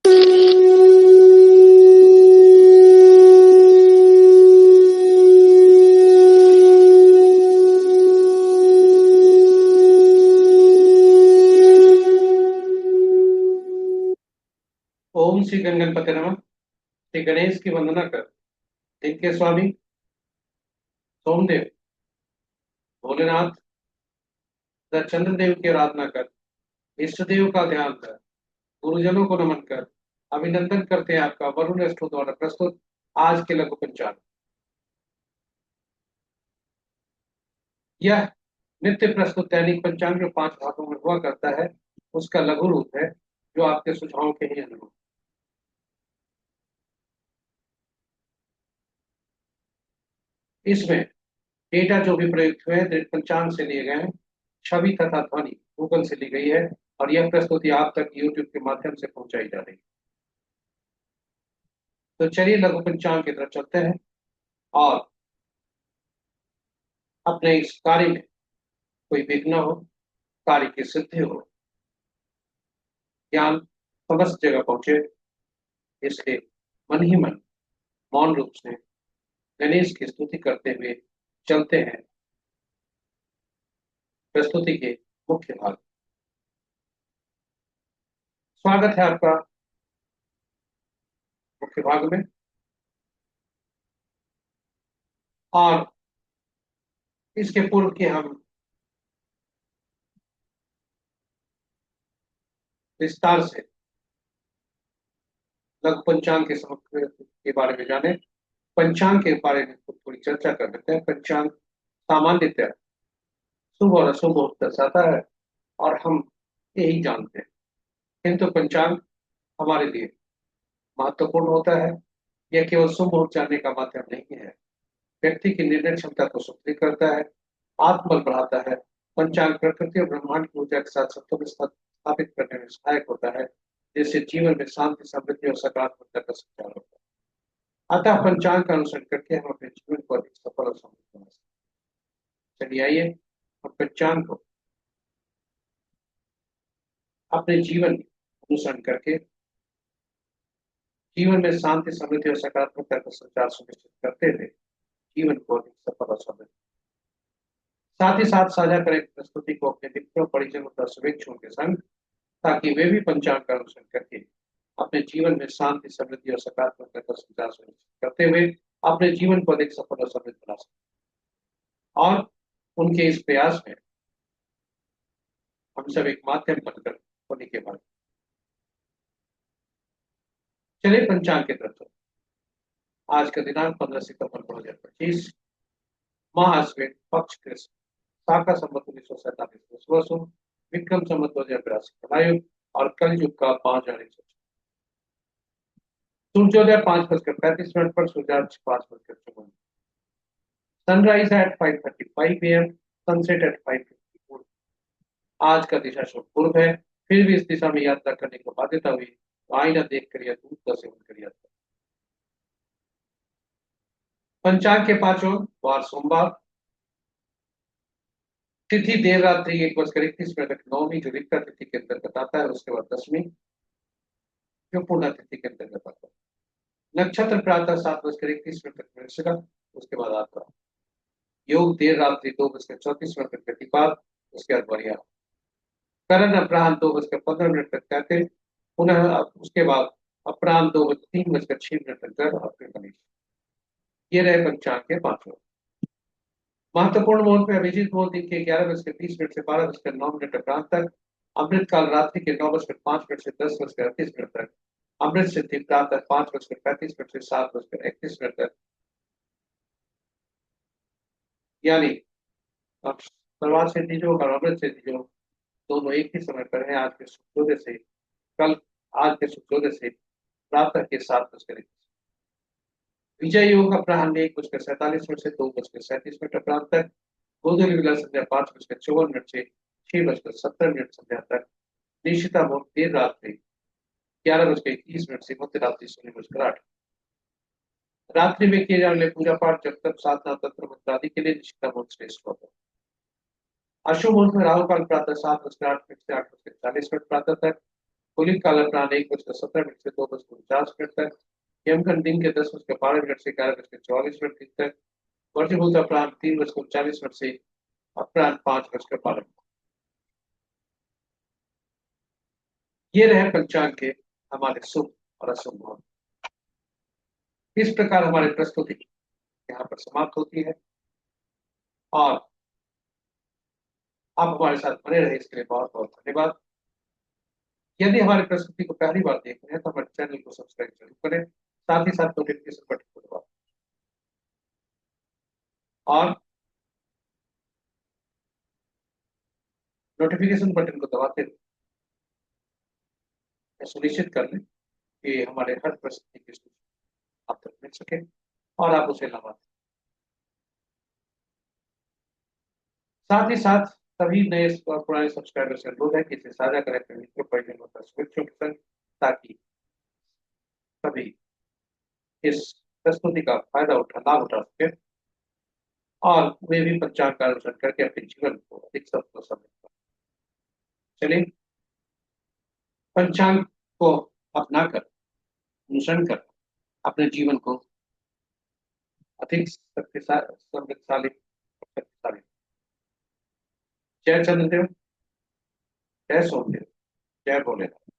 ओम श्री गणगणपति नमः। श्री गणेश की वंदना कर, दिन के स्वामी सोमदेव, भोलेनाथ तथा चंद्रदेव की आराधना कर, इष्ट देव का ध्यान कर, गुरुजनों को नमन कर, अभिनंदन करते हैं आपका वरुण एस्ट्रो द्वारा प्रस्तुत आज के लघु पंचांग। यह नित्य प्रस्तुत दैनिक पंचांग जो 5 भागों में हुआ करता है, उसका लघु रूप है जो आपके सुझावों के ही अनुरूप। इसमें डेटा जो भी प्रयुक्त हुए हैं पंचांग से लिए गए हैं, छवि तथा ध्वनि गूगल से ली गई है और यह प्रस्तुति आप तक यूट्यूब के माध्यम से पहुंचाई जा रही है। तो चलिए लघु पंचांग की तरफ चलते हैं और अपने इस कार्य में कोई विघ्न हो, कार्य की सिद्धि हो, ज्ञान समस्त जगह पहुंचे, इसलिए मन ही मन मौन रूप से गणेश की स्तुति करते हुए चलते हैं प्रस्तुति के मुख्य भाग। स्वागत है आपका मुख्य भाग में। और इसके पूर्व के हम विस्तार से लघु पंचांग के समग्र के बारे में जाने, पंचांग के बारे में थोड़ी चर्चा कर लेते हैं। पंचांग सामान्यतः शुभ और अशुभ मुहूर्त दर्शाता है और हम यही जानते हैं, किंतु पंचांग हमारे लिए महत्वपूर्ण होता है। यह केवल शुभ मुहूर्त जानने का माध्यम नहीं है, व्यक्ति की निर्णय क्षमता को सुदृढ़ करता है, आत्मबल बढ़ाता है। पंचांग प्रकृति और ब्रह्मांड की ऊर्जा के साथ संतुलन स्थापित करने में सहायक होता है, जिससे जीवन में शांति, समृद्धि और सकारात्मकता का संचार होता है। अतः पंचांग का अनुसरण करके हम अपने जीवन को अधिक सफल और समृद्ध बना सकते हैं। चलिए आइए हम पंचांग को अपने जीवन में अनुसरण करके जीवन में शांति, समृद्धि और सकारात्मकता का संचार सुनिश्चित करते हुए जीवन को अधिक सफल और समृद्ध, साथ ही साथ साझा करें प्रस्तुति को अपने मित्रों, परिजनों तथा शुभेच्छुओं के संग, ताकि वे भी पंचांग का अनुसरण करके अपने जीवन में शांति, समृद्धि और सकारात्मकता का संचार सुनिश्चित करते हुए अपने जीवन को अधिक सफल और समृद्ध बना सकें। और उनके इस प्रयास में हम सब एक माध्यम बनकर होने के बाद चले पंचांग के तरफ। आज का दिनांक 15 सितंबर 2025, माह अश्विन, पक्ष कृष्ण, शाखा संवत 1947 विक्रम संवत 2082 कलायुग और कलयुग का 5 सूर्योदय 5:35 पर, सूर्यास्त 5:54, sunrise at 5:35 AM, sunset at 5:54। आज का दिशा शुभ पूर्व है, फिर भी इस दिशा में यात्रा करने की बाध्यता हुई तो आईना देख कर या दूध का सेवन कर यात्रा। पंचांग के 5 वार सोमवार, तिथि देर रात्रि 1:31 तक नौवीं जो रिक्ता तिथि के अंतर्गत आता है, उसके बाद 10वीं जो पूर्णा तिथि के अंतर्गत आता है। नक्षत्र प्रातः 7:31 तक मृगशिरा, उसके बाद आपका योग देर रात्रि 2:34 तक प्रतिपाद, उसके बाद बढ़िया करण अपराह्न 2:15 तक कहते, पुनः उसके बाद अपराह्न 3:06 तक गर्भ और फिर गणेश। ये रहे पंचांग के 5 महत्वपूर्ण मुहूर्त में अभिजीत मुहूर्त दिन के 11:30 से 12:09 अपराह्न तक, अमृत काल रात्रि के 9:05 से 10:38 तक, अमृत सिद्धि प्रातः 5:35 से 7:31 तक, यानी अब सर्वात सिद्धि योग और अमृत सिद्धि योग दोनों एक ही समय पर है। आज के सूर्योदय से कल आज के सूर्योदय से प्रातः के 7:31। विजय योग अपराह्न 1:47 से 2:37 अपराह्न तक, गोधूली विला संध्या 5:54 से 6:17 संध्या तक, निशिता मुहूर्त देर रात्रि 11:21 से मध्य रात्रि 0:08। रात्रि में किए जाने वाले पूजा पाठ, जब तक साधना, तंत्र मंत्र आदि के लिए निशिता मुहूर्त श्रेष्ठ होता है। अशुभ मुहूर्त में राहु काल प्रातः 7:08 से 8:40 प्रातः तक, कुलिक काला प्राण 1:17 से 2:49 तक, यमगन दिन के 10:12 से 11:44 तक, वर्षभूता प्राण 3:39 से अपराह्न 5:52। ये रहे पंचांग के हमारे शुभ और अशुभ भाव। इस प्रकार हमारी प्रस्तुति यहाँ पर समाप्त होती है, और आप हमारे साथ बने रहे इसके लिए बहुत बहुत धन्यवाद। यदि हमारी प्रस्तुति को पहली बार देख रहे हैं तो हमारे चैनल को सब्सक्राइब जरूर करें, साथ ही साथ नोटिफिकेशन बटन को दबाएं, और नोटिफिकेशन बटन को दबाते हुए सुनिश्चित कर लें कि हमारे हर प्रस्तुति की सूचना आप तक मिल सके और आप उसे लगा। साथ ही साथ सभी नए और पुराने सब्सक्राइबर से अनुरोध है कि इसे साझा करें अपने मित्रों, परिजनों और शुभेच्छुओं के संग, ताकि सभी इस प्रस्तुति का लाभ उठा सके, और वे भी पंचांग का अनुसरण करके अपने जीवन को अधिक सफल समझ पाए। चलिए, पंचांग को अपनाकर, अनुसरण कर अपने जीवन को अधिक समृद्धशाली शक्तिशाली। जय चंद्रदेव, जय सोमदेव, जय भोलेनाथ।